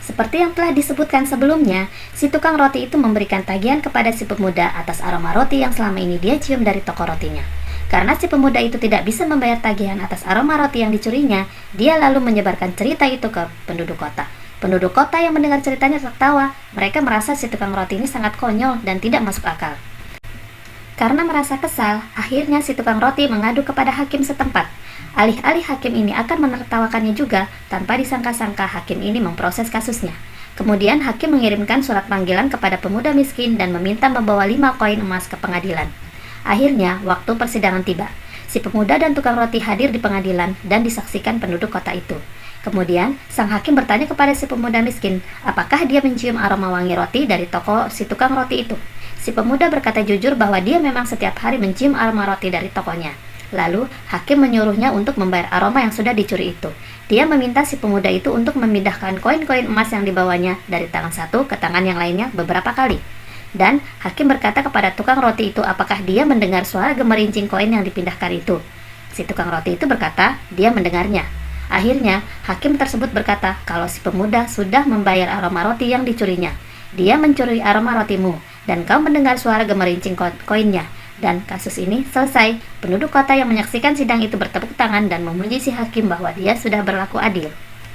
Seperti yang telah disebutkan sebelumnya, si tukang roti itu memberikan tagihan kepada si pemuda atas aroma roti yang selama ini dia cium dari toko rotinya. Karena si pemuda itu tidak bisa membayar tagihan atas aroma roti yang dicurinya, dia lalu menyebarkan cerita itu ke penduduk kota. Penduduk kota yang mendengar ceritanya tertawa. Mereka merasa si tukang roti ini sangat konyol dan tidak masuk akal. Karena merasa kesal, akhirnya si tukang roti mengadu kepada hakim setempat. Alih-alih hakim ini akan menertawakannya juga, tanpa disangka-sangka hakim ini memproses kasusnya. Kemudian hakim mengirimkan surat panggilan kepada pemuda miskin dan meminta membawa 5 koin emas ke pengadilan. Akhirnya, waktu persidangan tiba. Si pemuda dan tukang roti hadir di pengadilan dan disaksikan penduduk kota itu. Kemudian, sang hakim bertanya kepada si pemuda miskin, apakah dia mencium aroma wangi roti dari toko si tukang roti itu. Si pemuda berkata jujur bahwa dia memang setiap hari mencium aroma roti dari tokonya. Lalu, hakim menyuruhnya untuk membayar aroma yang sudah dicuri itu. Dia meminta si pemuda itu untuk memindahkan koin-koin emas yang dibawanya dari tangan satu ke tangan yang lainnya beberapa kali. Dan hakim berkata kepada tukang roti itu apakah dia mendengar suara gemerincing koin yang dipindahkan itu. Si tukang roti itu berkata dia mendengarnya. Akhirnya, hakim tersebut berkata kalau si pemuda sudah membayar aroma roti yang dicurinya. Dia mencuri aroma rotimu, dan kau mendengar suara gemerincing koinnya. Dan kasus ini selesai. Penduduk kota yang menyaksikan sidang itu bertepuk tangan dan memuji si hakim bahwa dia sudah berlaku adil.